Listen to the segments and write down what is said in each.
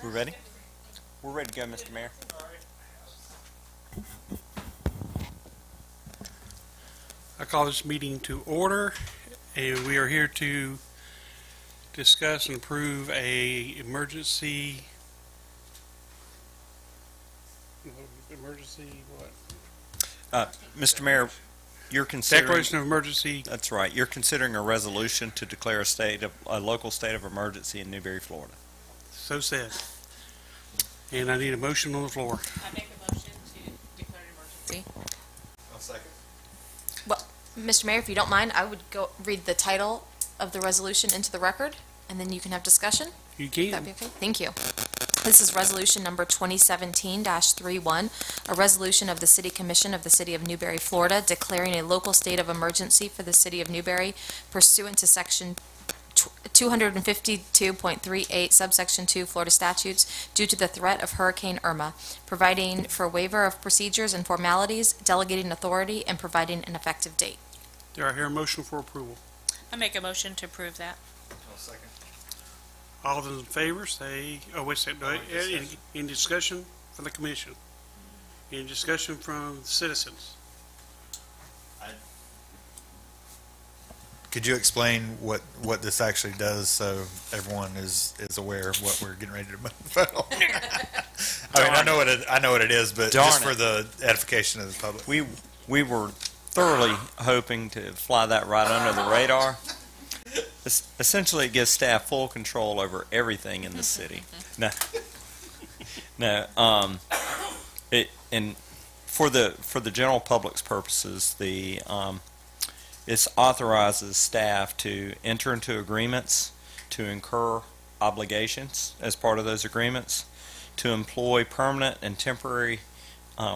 We're ready? We're ready to go, Mr. Mayor. I call this meeting to order, and we are here to discuss and approve a emergency what? Mr. Mayor, you're considering... Declaration of emergency. That's right. You're considering a resolution to declare a local state of emergency in Newberry, Florida. So said. And I need a motion on the floor. I make a motion to declare an emergency. I'll second. Well, Mr. Mayor, if you don't mind, I would go read the title of the resolution into the record, and then you can have discussion. You That'd can. be okay? Thank you. This is resolution number 2017-31, a resolution of the City Commission of the City of Newberry, Florida, declaring a local state of emergency for the City of Newberry pursuant to Section 252.38 subsection 2 Florida statutes due to the threat of Hurricane Irma, providing for waiver of procedures and formalities, delegating authority, and providing an effective date. Do I hear a motion for approval? I make a motion to approve that. I'll second. All those in favor say, oh, wait a second. Any discussion from the commission? Any discussion from the citizens? Could you explain what this actually does so everyone is aware of what we're getting ready to vote on? I mean, I know what it is, but just for the edification of the public. We were thoroughly hoping to fly that right under the radar. Essentially, it gives staff full control over everything in the city. And for the general public's purposes, it authorizes staff to enter into agreements, to incur obligations as part of those agreements, to employ permanent and temporary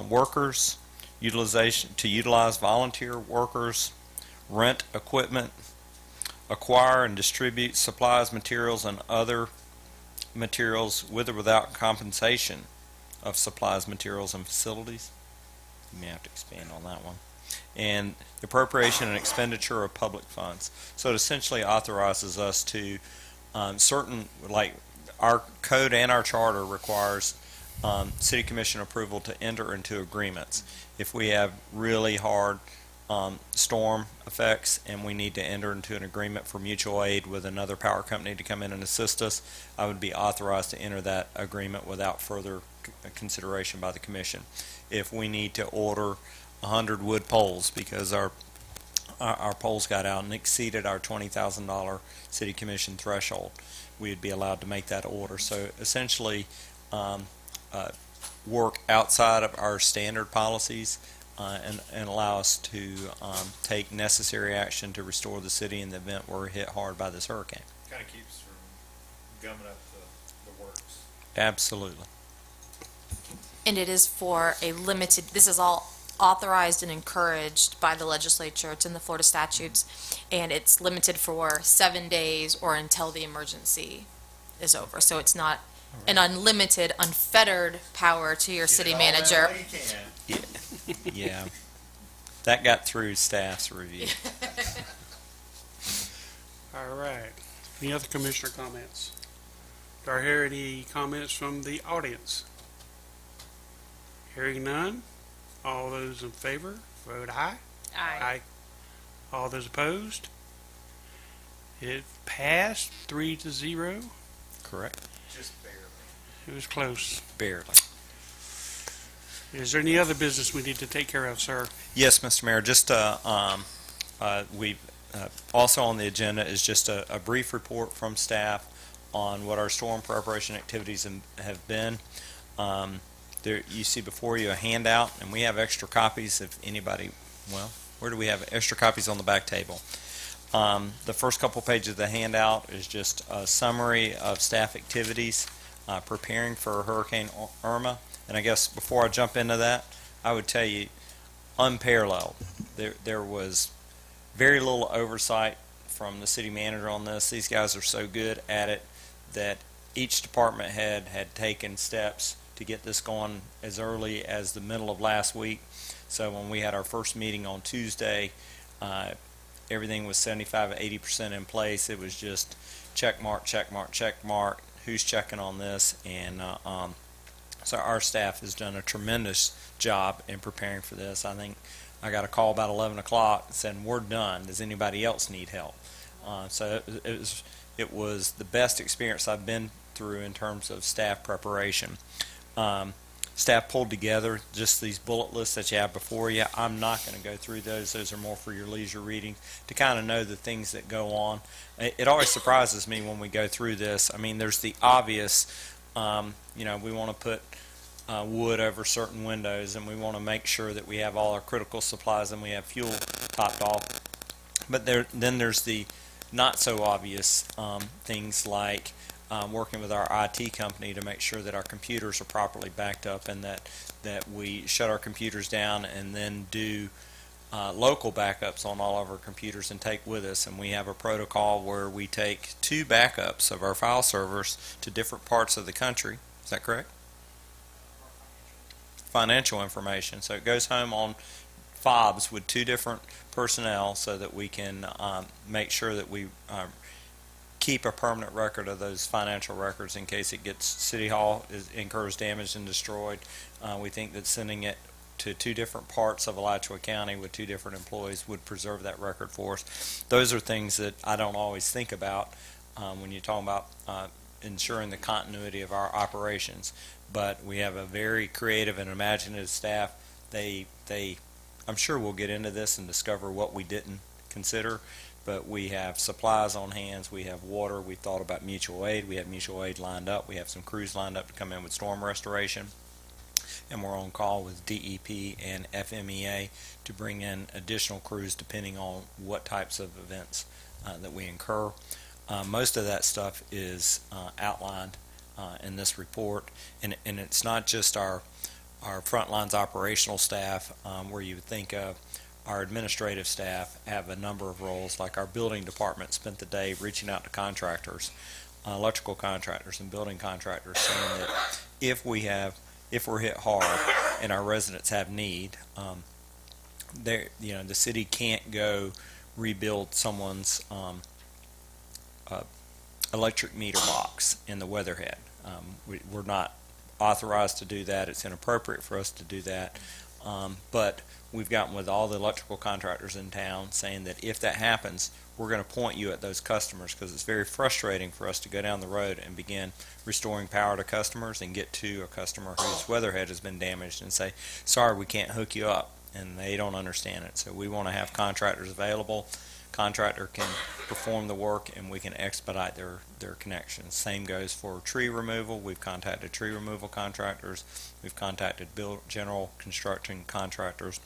workers, to utilize volunteer workers, rent equipment, acquire and distribute supplies, materials, and other materials with or without compensation of supplies, materials, and facilities. You may have to expand on that one. And the appropriation and expenditure of public funds. So it essentially authorizes us to certain, like our code and our charter requires City Commission approval to enter into agreements. If we have really hard storm effects and we need to enter into an agreement for mutual aid with another power company to come in and assist us, I would be authorized to enter that agreement without further consideration by the Commission. If we need to order 100 wood poles because our poles got out and exceeded our $20,000 City Commission threshold, we would be allowed to make that order. So essentially work outside of our standard policies and allow us to take necessary action to restore the city in the event we're hit hard by this hurricane. Kind of keeps from gumming up the works. Absolutely. And it is for a limited, this is all authorized and encouraged by the legislature. It's in the Florida statutes, and it's limited for 7 days or until the emergency is over. So it's not an unlimited, unfettered power to your city manager. Yeah. That got through staff's review. All right. Any other commissioner comments? Do I hear any comments from the audience? Hearing none. All those in favor, vote aye. Aye. All those opposed? It passed 3-0. Correct? Just barely. It was close. Barely. Is there any other business we need to take care of, sir? Yes, Mr. Mayor. Just we also on the agenda is just a brief report from staff on what our storm preparation activities have been. There, you see before you a handout, and we have extra copies if anybody, well, where do we have extra copies on the back table? The first couple pages of the handout is just a summary of staff activities preparing for Hurricane Irma. And I guess before I jump into that, I would tell you, unparalleled. There was very little oversight from the city manager on this. These guys are so good at it that each department head had taken steps to get this going as early as the middle of last week. So when we had our first meeting on Tuesday, everything was 75 to 80% in place. It was just check mark, check mark, check mark. who's checking on this, and so our staff has done a tremendous job in preparing for this. I think I got a call about 11 o'clock saying, "We're done. Does anybody else need help?" So it was the best experience I've been through in terms of staff preparation. Staff pulled together just these bullet lists that you have before you. I'm not going to go through those. Those are more for your leisure reading to kind of know the things that go on. It always surprises me when we go through this. I mean, there's the obvious, we want to put wood over certain windows, and we want to make sure that we have all our critical supplies and we have fuel topped off. But then there's the not so obvious things like working with our IT company to make sure that our computers are properly backed up, and that we shut our computers down and then do local backups on all of our computers and take with us. And we have a protocol where we take 2 backups of our file servers to different parts of the country. Is that correct? Financial information. So it goes home on fobs with 2 different personnel so that we can make sure that we keep a permanent record of those financial records in case it gets City Hall incurs damage and destroyed. We think that sending it to 2 different parts of Alachua County with 2 different employees would preserve that record for us. Those are things that I don't always think about when you're talking about ensuring the continuity of our operations. But we have a very creative and imaginative staff. I'm sure we'll get into this and discover what we didn't consider, but we have supplies on hands, we have water, we thought about mutual aid, we have mutual aid lined up, we have some crews lined up to come in with storm restoration, and we're on call with DEP and FMEA to bring in additional crews depending on what types of events that we incur. Most of that stuff is outlined in this report, and it's not just our front lines operational staff where you would think of. Our administrative staff have a number of roles, like our building department spent the day reaching out to contractors, electrical contractors and building contractors, saying that if we're hit hard and our residents have need, the city can't go rebuild someone's electric meter box in the weatherhead. We're not authorized to do that. It's inappropriate for us to do that. But we've gotten with all the electrical contractors in town saying that if that happens, we're going to point you at those customers, because it's very frustrating for us to go down the road and begin restoring power to customers and get to a customer whose weatherhead has been damaged and say, "Sorry, we can't hook you up," and they don't understand it. So we want to have contractors available. Contractor can perform the work and we can expedite their connections. Same goes for tree removal. We've contacted tree removal contractors. We've contacted general construction contractors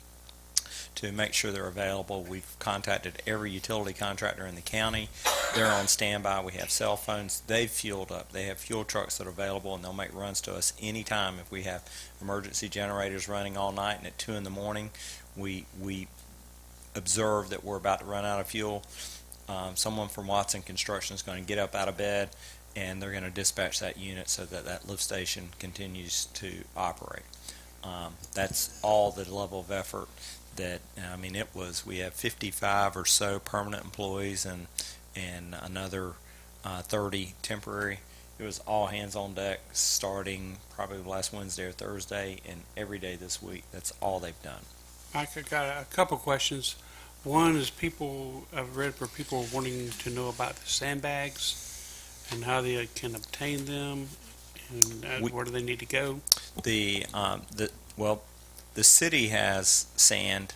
to make sure they're available. We've contacted every utility contractor in the county. They're on standby. We have cell phones. They've fueled up. They have fuel trucks that are available, and they'll make runs to us anytime. If we have emergency generators running all night and at 2 in the morning, we observe that we're about to run out of fuel, someone from Watson Construction is going to get up out of bed and they're going to dispatch that unit so that that lift station continues to operate. That's all the level of effort that, we have 55 or so permanent employees and another 30 temporary. It was all hands on deck starting probably last Wednesday or Thursday, and every day this week. That's all they've done. Mike, I got a couple questions. One is I've read where people are wanting to know about the sandbags and how they can obtain them, and where do they need to go? The city has sand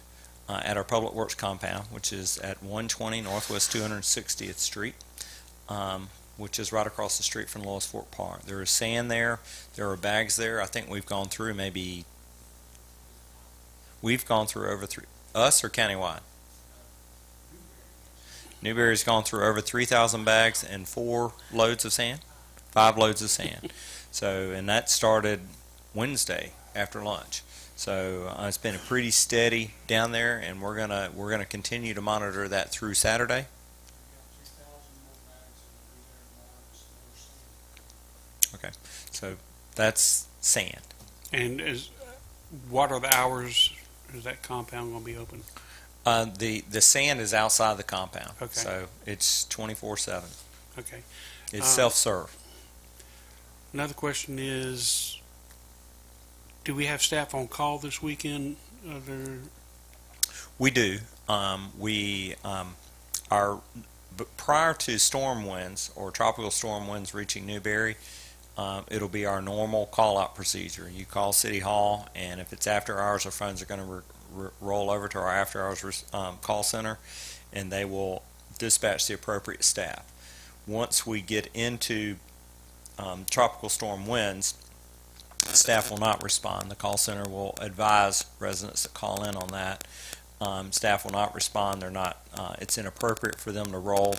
at our Public Works compound, which is at 120 Northwest 260th Street, which is right across the street from Lois Fork Park. There is sand there. There are bags there. I think we've gone through over us or countywide? Newberry's gone through over 3,000 bags and 5 loads of sand. So, and that started Wednesday after lunch. So it's been a pretty steady down there, and we're gonna continue to monitor that through Saturday. Okay, so that's sand. And what are the hours? Is that compound going to be open? The sand is outside the compound, Okay. so it's 24/7. Okay. It's self-serve. Another question is, do we have staff on call this weekend? We do. But prior to storm winds or tropical storm winds reaching Newberry, it'll be our normal call-out procedure. You call City Hall, and if it's after hours, our phones are going to roll over to our after-hours call center, and they will dispatch the appropriate staff. Once we get into tropical storm winds, staff will not respond. The call center will advise residents to call in on that. Staff will not respond. They're not. It's inappropriate for them to roll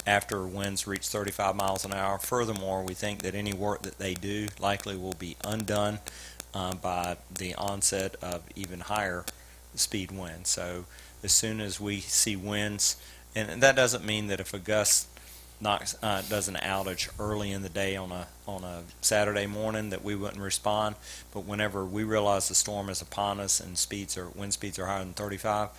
after winds reach 35 miles an hour. Furthermore, we think that any work that they do likely will be undone by the onset of even higher speed winds. So as soon as we see winds, and that doesn't mean that if a gust does an outage early in the day on a Saturday morning that we wouldn't respond, but whenever we realize the storm is upon us and wind speeds are higher than 35,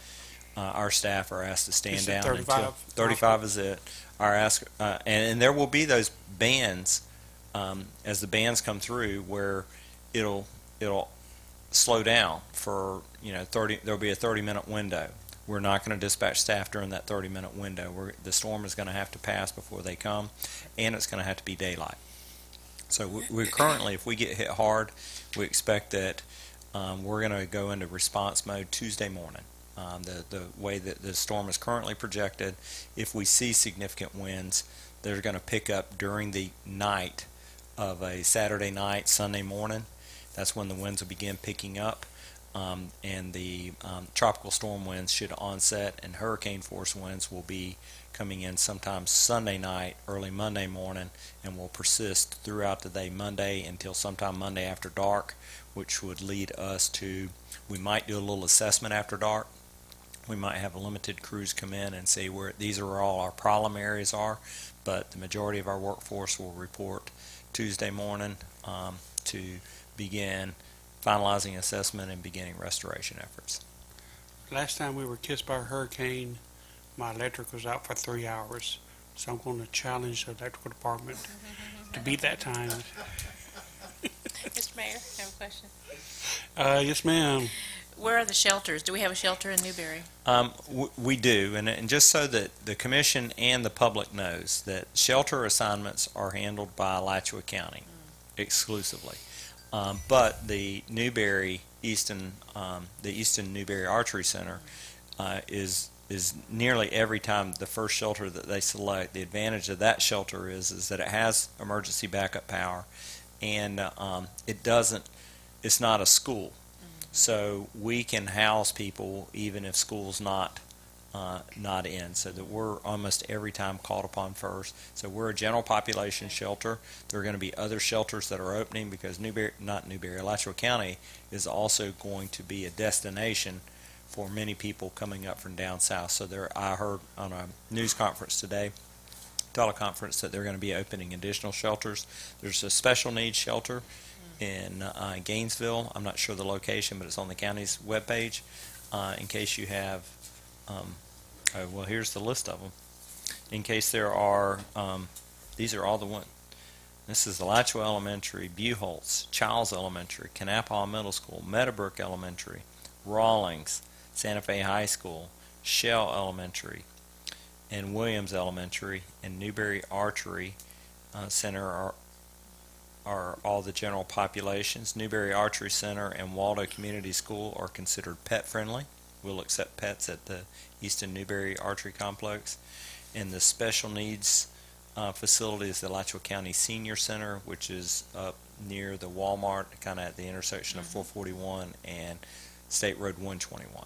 our staff are asked to stand down 35? until 35 is it. And there will be those bands as the bands come through where it'll slow down for 30. There'll be a 30-minute window. We're not going to dispatch staff during that 30-minute window. The storm is going to have to pass before they come, and it's going to have to be daylight. So we're currently, if we get hit hard, we expect that we're going to go into response mode Tuesday morning. The way that the storm is currently projected, if we see significant winds, they're going to pick up during the night of a Saturday night, Sunday morning. That's when the winds will begin picking up. And the tropical storm winds should onset, and hurricane force winds will be coming in sometime Sunday night, early Monday morning, and will persist throughout the day Monday until sometime Monday after dark, which would lead us to, we might do a little assessment after dark. We might have a limited crews come in and see where these are where all our problem areas are, but the majority of our workforce will report Tuesday morning to begin finalizing assessment and beginning restoration efforts. Last time we were kissed by a hurricane, my electric was out for 3 hours. So I'm going to challenge the electrical department to beat that time. Mr. Mayor, I have a question. Yes, ma'am. Where are the shelters? Do we have a shelter in Newberry? We do, and just so that the commission and the public knows that shelter assignments are handled by Alachua County exclusively. But the Easton Newberry Archery Center is nearly every time the first shelter that they select. The advantage of that shelter is that it has emergency backup power, and it's not a school, so we can house people even if school's not in, so that we're almost every time called upon first. So we're a general population shelter. There are going to be other shelters that are opening because Alachua County is also going to be a destination for many people coming up from down south. So I heard on a news conference today, teleconference, that they're going to be opening additional shelters. There's a special needs shelter in Gainesville. I'm not sure the location, but it's on the county's webpage. In case you have well, here's the list of them. In case there are, these are all the ones. This is Alachua Elementary, Buchholz, Childs Elementary, Kanapaw Middle School, Meadowbrook Elementary, Rawlings, Santa Fe High School, Shell Elementary, and Williams Elementary, and Newberry Archery Center are all the general populations. Newberry Archery Center and Waldo Community School are considered pet friendly. We'll accept pets at the Easton Newberry Archery Complex. And the special needs facility is the Alachua County Senior Center, which is up near the Walmart, kind of at the intersection of 441 and State Road 121.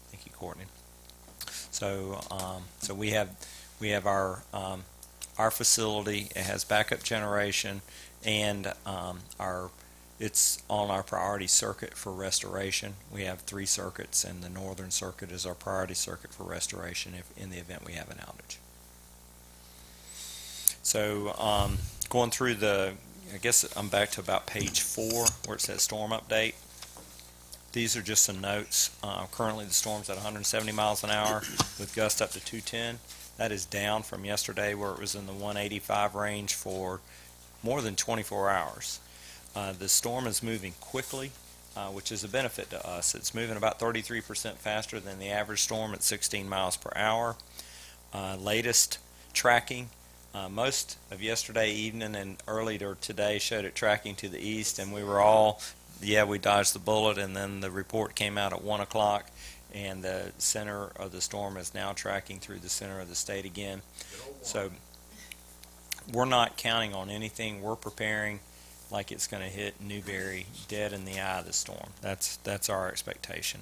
Thank you, Courtney. So, so we have our facility. It has backup generation, and it's on our priority circuit for restoration. We have 3 circuits, and the northern circuit is our priority circuit for restoration in the event we have an outage. So going through I guess I'm back to about page 4 where it says storm update. These are just some notes. Currently the storm's at 170 miles an hour with gusts up to 210. That is down from yesterday where it was in the 185 range for more than 24 hours. The storm is moving quickly, which is a benefit to us. It's moving about 33% faster than the average storm at 16 miles per hour. Latest tracking, most of yesterday evening and early to today showed it tracking to the east, and we were all, we dodged the bullet, and then the report came out at 1 o'clock, and the center of the storm is now tracking through the center of the state again. So we're not counting on anything. We're preparing like it's going to hit Newberry dead in the eye of the storm. That's our expectation.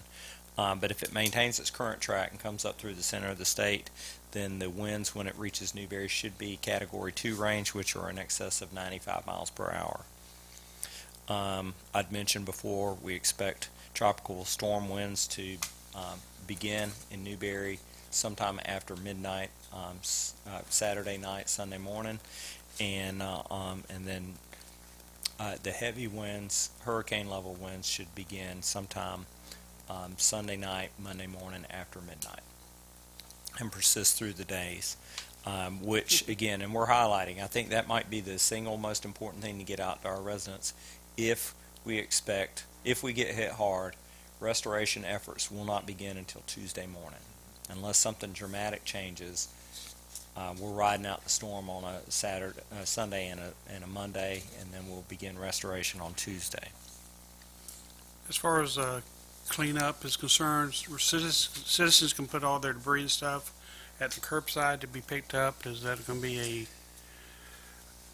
But if it maintains its current track and comes up through the center of the state, then the winds when it reaches Newberry should be Category 2 range, which are in excess of 95 miles per hour. I'd mentioned before we expect tropical storm winds to begin in Newberry sometime after midnight, Saturday night, Sunday morning, and then the heavy winds, hurricane level winds, should begin sometime Sunday night, Monday morning after midnight, and persist through the days. Which again, and we're highlighting, I think that might be the single most important thing to get out to our residents. If we get hit hard, restoration efforts will not begin until Tuesday morning. Unless something dramatic changes, we're riding out the storm on a Sunday and a Monday, and then we'll begin restoration on Tuesday. As far as cleanup is concerned, citizens can put all their debris and stuff at the curbside to be picked up. Is that going to be a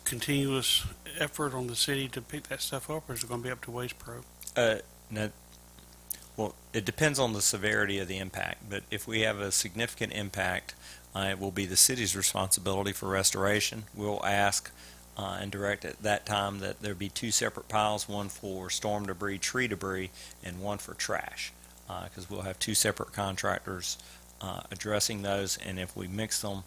continuous effort on the city to pick that stuff up, or is it going to be up to Waste Pro? No. Well, it depends on the severity of the impact, but if we have a significant impact, it will be the city's responsibility for restoration. We'll ask and direct at that time that there be two separate piles, one for storm debris, tree debris, and one for trash, because we'll have two separate contractors addressing those, and if we mix them,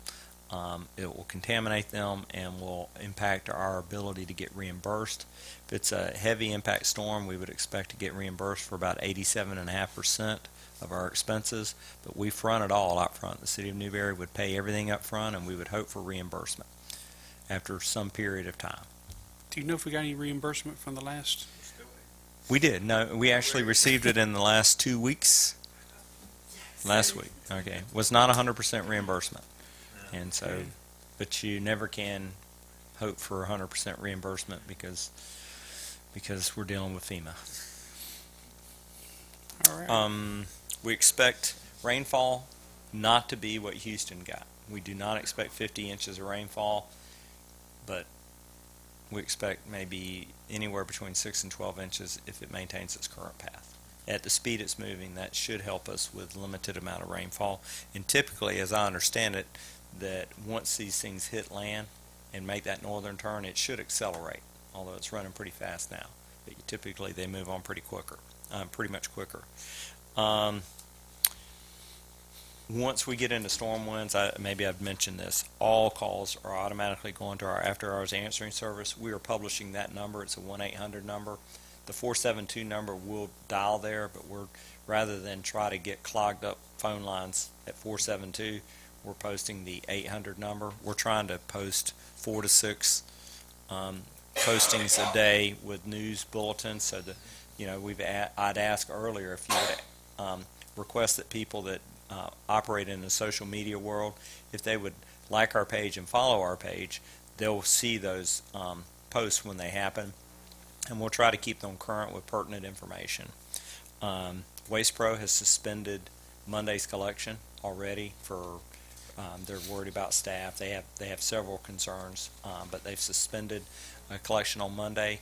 it will contaminate them and will impact our ability to get reimbursed. If it's a heavy impact storm, we would expect to get reimbursed for about 87.5% of our expenses, but we front it all up front. The city of Newberry would pay everything up front, and we would hope for reimbursement after some period of time. Do you know if we got any reimbursement from the last? We did. No, we actually received it in the last 2 weeks. Last week. Okay. Was not 100% reimbursement. And so, but you never can hope for 100% reimbursement because we're dealing with FEMA. All right. We expect rainfall not to be what Houston got. We do not expect 50 inches of rainfall, but we expect maybe anywhere between 6 and 12 inches if it maintains its current path. At the speed it's moving, that should help us with limited amount of rainfall. And typically, as I understand it, that once these things hit land and make that northern turn, it should accelerate, although it's running pretty fast now. But typically they move on pretty much quicker. Once we get into storm winds, maybe I've mentioned this, all calls are automatically going to our after-hours answering service. We are publishing that number. It's a 1-800 number. The 472 number will dial there, but rather than try to get clogged up phone lines at 472, we're posting the 800 number. We're trying to post 4 to 6 postings a day with news bulletins. So that I'd ask earlier if you would request that people that operate in the social media world, if they would like our page and follow our page, they'll see those posts when they happen, and we'll try to keep them current with pertinent information. Waste Pro has suspended Monday's collection already for they're worried about staff. They have several concerns, but they've suspended a collection on Monday,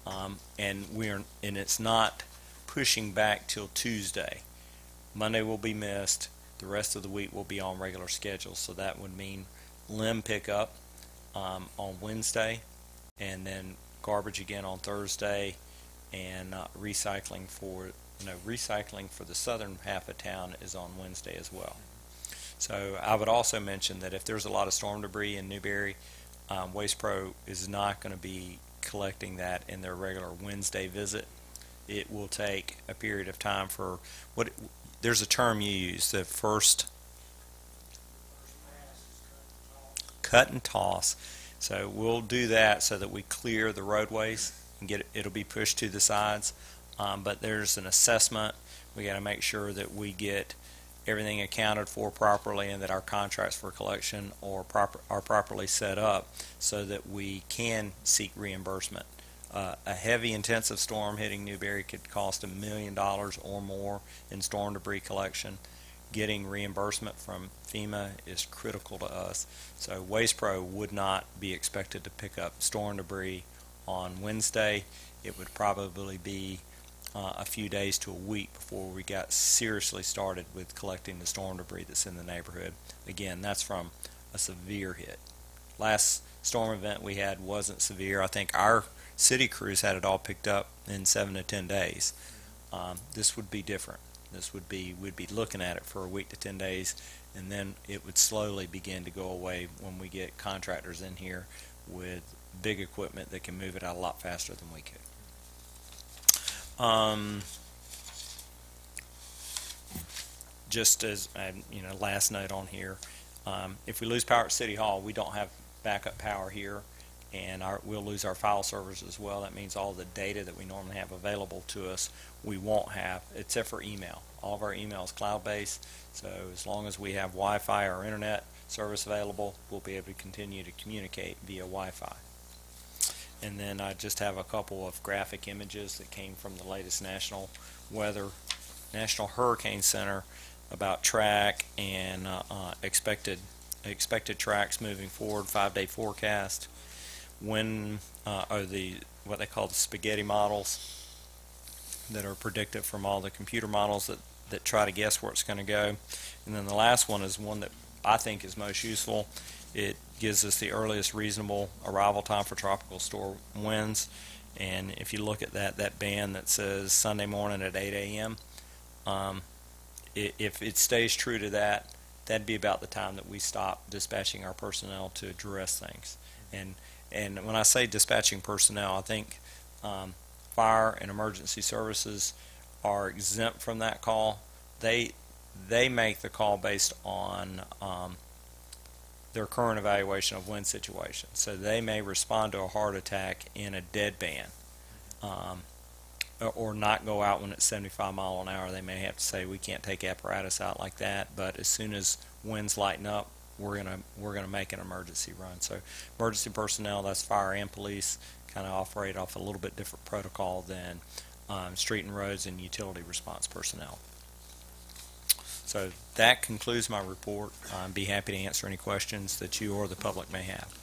and it's not pushing back till Tuesday. Monday will be missed. The rest of the week will be on regular schedule, so that would mean limb pickup on Wednesday, and then garbage again on Thursday, and recycling for the southern half of town is on Wednesday as well. So I would also mention that if there's a lot of storm debris in Newberry, Waste Pro is not going to be collecting that in their regular Wednesday visit. It will take a period of time for there's a term you use, the first cut and toss. So we'll do that so that we clear the roadways and it'll be pushed to the sides. But there's an assessment. We got to make sure that we get everything accounted for properly and that our contracts for collection are properly set up so that we can seek reimbursement. A heavy intensive storm hitting Newberry could cost $1 million or more in storm debris collection. Getting reimbursement from FEMA is critical to us. So Waste Pro would not be expected to pick up storm debris on Wednesday. It would probably be a few days to a week before we got seriously started with collecting the storm debris that's in the neighborhood. Again, that's from a severe hit. Last storm event we had wasn't severe. I think our city crews had it all picked up in 7 to 10 days. This would be different. We'd be looking at it for a week to 10 days, and then it would slowly begin to go away when we get contractors in here with big equipment that can move it out a lot faster than we could. Just as last note on here, if we lose power at City Hall, we don't have backup power here, and we'll lose our file servers as well. That means all the data that we normally have available to us, we won't have, except for email. All of our email is cloud-based, so as long as we have Wi-Fi or internet service available, we'll be able to continue to communicate via Wi-Fi. And then I just have a couple of graphic images that came from the latest National Hurricane Center about track and expected tracks moving forward, 5-day forecast. When are what they call the spaghetti models that are predictive from all the computer models that try to guess where it's going to go. And then the last one is one that I think is most useful. It gives us the earliest reasonable arrival time for tropical storm winds. And if you look at that band that says Sunday morning at 8 a.m., if it stays true to that, that'd be about the time that we stop dispatching our personnel to address things. And when I say dispatching personnel, I think fire and emergency services are exempt from that call. They make the call based on their current evaluation of wind situation. So they may respond to a heart attack in a deadband, or not go out when it's 75 miles an hour. They may have to say we can't take apparatus out like that. But as soon as winds lighten up, we're gonna make an emergency run. So emergency personnel, that's fire and police, kind of operate off a little bit different protocol than street and roads and utility response personnel. So that concludes my report. I'd be happy to answer any questions that you or the public may have.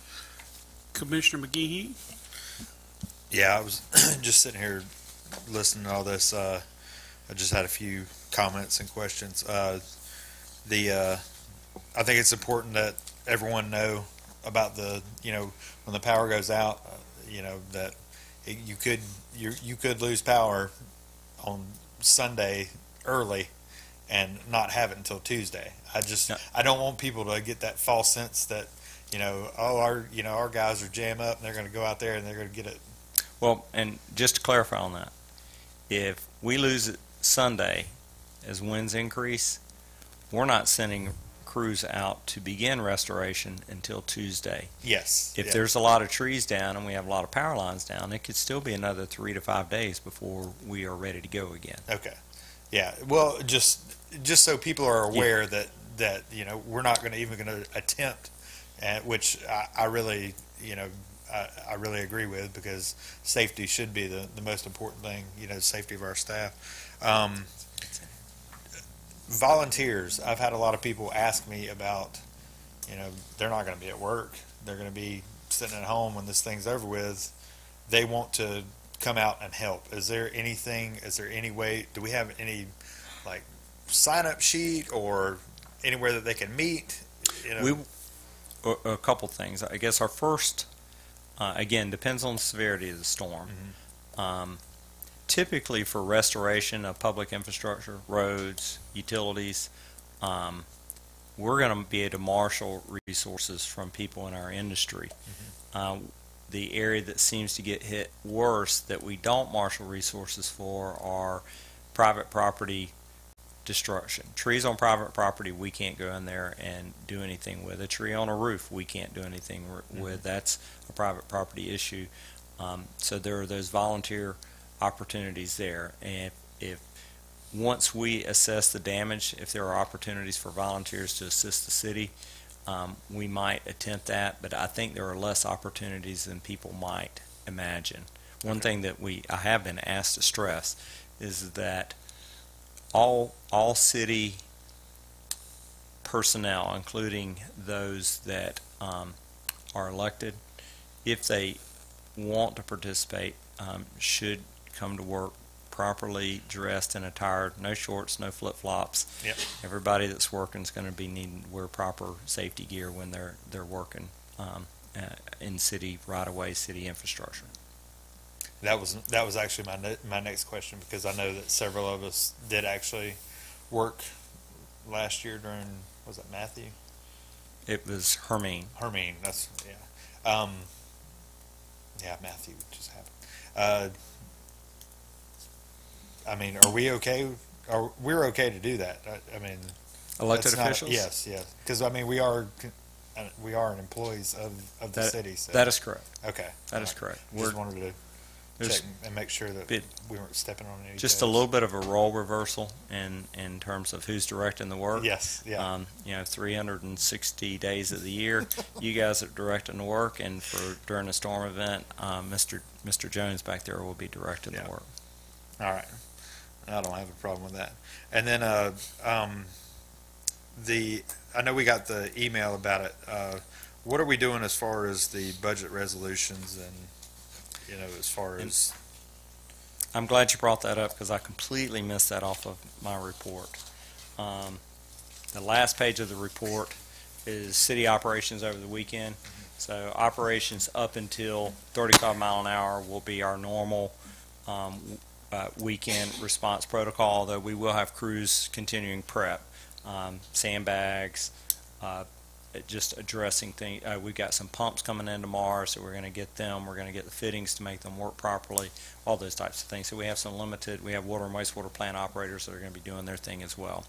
Commissioner McGehee? Yeah, I was just sitting here listening to all this. I just had a few comments and questions. I think it's important that everyone know about when the power goes out, that you could lose power on Sunday early and not have it until Tuesday. I don't want people to get that false sense that our guys are jam up and they're going to go out there and they're going to get it. Well, and just to clarify on that, if we lose it Sunday as winds increase, we're not sending crews out to begin restoration until Tuesday. Yes. If there's a lot of trees down and we have a lot of power lines down, it could still be another 3 to 5 days before we are ready to go again. Okay. Yeah. Well, just so people are aware that we're not going to attempt, which I really I really agree with, because safety should be the most important thing. Safety of our staff. Volunteers. I've had a lot of people ask me about, they're not going to be at work. They're going to be sitting at home when this thing's over with. They want to come out and help. Is there any way, do we have any sign-up sheet or anywhere that they can meet? A couple things. I guess our first, again, depends on the severity of the storm. Mm-hmm. Typically for restoration of public infrastructure, roads, utilities, we're going to be able to marshal resources from people in our industry. Mm-hmm. The area that seems to get hit worse that we don't marshal resources for are private property destruction. Trees on private property, we can't go in there and do anything with. A tree on a roof, we can't do anything with. That's a private property issue. So there are those volunteer opportunities there. And if once we assess the damage, if there are opportunities for volunteers to assist the city, we might attempt that, but I think there are less opportunities than people might imagine. One thing that I have been asked to stress is that all city personnel, including those that are elected, if they want to participate, should come to work properly dressed and attired, no shorts, no flip-flops. Yep. Everybody that's working is going to be needing to wear proper safety gear when they're working in city right-of-way, city infrastructure. That was actually my next question, because I know that several of us did actually work last year during, was it Matthew? It was Hermine. Hermine, that's, yeah. Yeah, Matthew just happened. I mean, are we okay? We're okay to do that? I mean, Elected that's not- officials? Yes. Because I mean, we are employees of the city. So. That is correct. Okay. That is correct. Just wanted to There's check and make sure that bit- we weren't stepping on any just a toes. little bit of a role reversal in terms of who's directing the work. Yes, yeah. 360 days of the year, you guys are directing the work, and during a storm event, Mr. Jones back there will be directing Yeah. the work. All right. I don't have a problem with that. And then I know we got the email about it. What are we doing as far as the budget resolutions and, as far as... I'm glad you brought that up because I completely missed that off of my report. The last page of the report is city operations over the weekend. So operations up until 35 mile an hour will be our normal weekend response protocol, though we will have crews continuing prep, sandbags, just addressing things. We've got some pumps coming in tomorrow, so we're going to get them. We're going to get the fittings to make them work properly, all those types of things. So we have we have water and wastewater plant operators that are going to be doing their thing as well.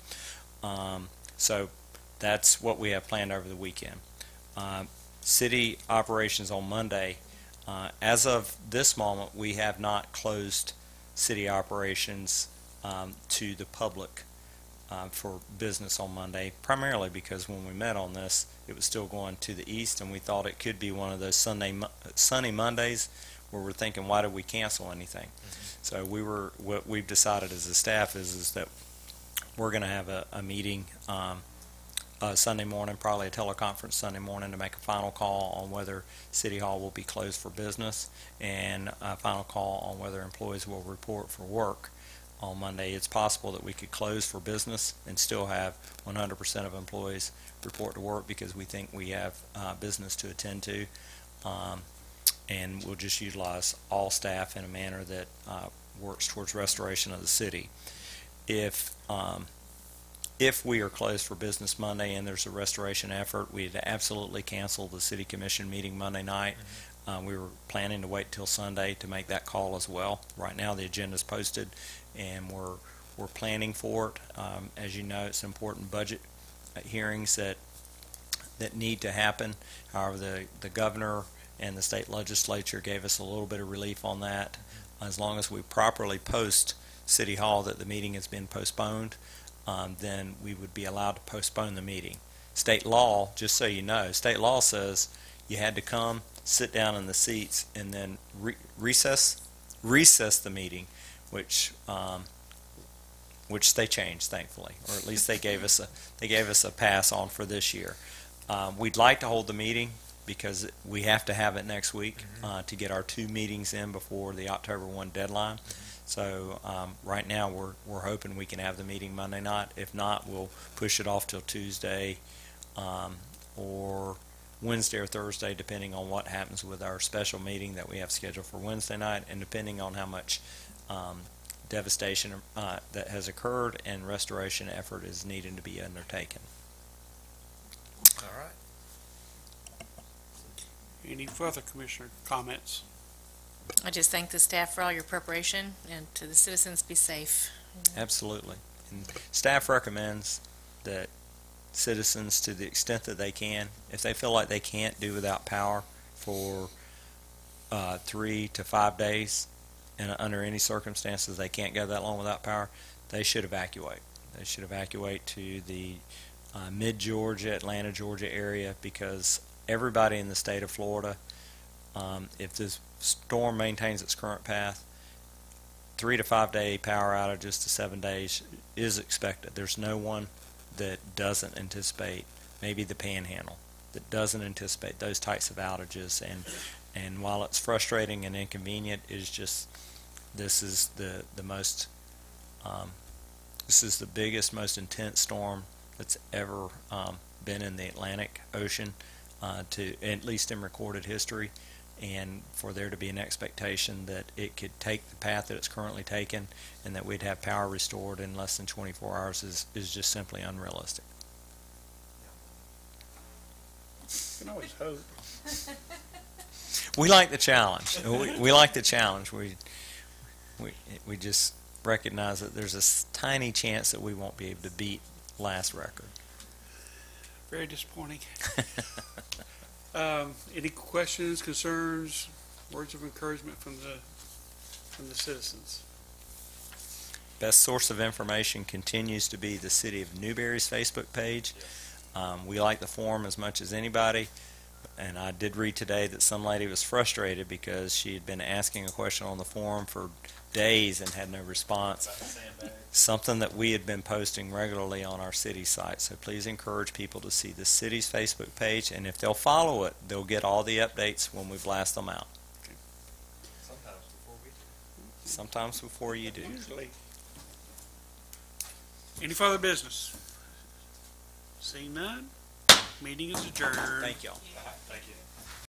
So that's what we have planned over the weekend. City operations on Monday. As of this moment, we have not closed city operations to the public for business on Monday, primarily because when we met on this, it was still going to the east, and we thought it could be one of those sunny Mondays where we're thinking, why did we cancel anything? So what we've decided as a staff is that we're going to have a meeting Sunday morning, probably a teleconference Sunday morning, to make a final call on whether City Hall will be closed for business and a final call on whether employees will report for work on Monday. It's possible that we could close for business and still have 100% of employees report to work because we think we have business to attend to, and we'll just utilize all staff in a manner that works towards restoration of the city. If we are closed for business Monday and there's a restoration effort, we'd absolutely cancel the city commission meeting Monday night. We were planning to wait till Sunday to make that call as well. Right now the agenda's posted and we're planning for it. As you know, it's important budget hearings that need to happen. However, the governor and the state legislature gave us a little bit of relief on that. As long as we properly post City Hall that the meeting has been postponed, then we would be allowed to postpone the meeting. State law, just so you know, state law says you had to come, sit down in the seats, and then recess the meeting, which they changed, thankfully, or at least they gave us a pass on for this year. We'd like to hold the meeting because we have to have it next week to get our 2 meetings in before the October 1 deadline. So right now we're hoping we can have the meeting Monday night. If not, we'll push it off till Tuesday or Wednesday or Thursday, depending on what happens with our special meeting that we have scheduled for Wednesday night, and depending on how much devastation that has occurred and restoration effort is needed to be undertaken. All right. Any further commissioner comments? I just thank the staff for all your preparation, and to the citizens, be safe. Absolutely. And staff recommends that citizens, to the extent that they can, if they feel like they can't do without power for 3 to 5 days, and under any circumstances they can't go that long without power, they should evacuate. They should evacuate to the mid-Georgia, Atlanta, Georgia area, because everybody in the state of Florida, if this storm maintains its current path, 3 to 5 day power outages to 7 days is expected. There's no one that doesn't anticipate, maybe the Panhandle, that doesn't anticipate those types of outages. And while it's frustrating and inconvenient, it's just, this is the most, this is the biggest, most intense storm that's ever been in the Atlantic Ocean, to at least in recorded history. And for there to be an expectation that it could take the path that it's currently taken and that we'd have power restored in less than 24 hours is just simply unrealistic. You can always hope. We like the challenge. We like the challenge. We just recognize that there's a tiny chance that we won't be able to beat last record. Very disappointing. Any questions, concerns, words of encouragement from the citizens? Best source of information continues to be the City of Newberry's Facebook page. We like the forum as much as anybody, and I did read today that some lady was frustrated because she had been asking a question on the forum for days and had no response. Something that we had been posting regularly on our city site. So please encourage people to see the city's Facebook page, and if they'll follow it, they'll get all the updates when we blast them out. Sometimes before you do. Usually. Any further business? Seeing none, meeting is adjourned. Thank y'all. Thank you.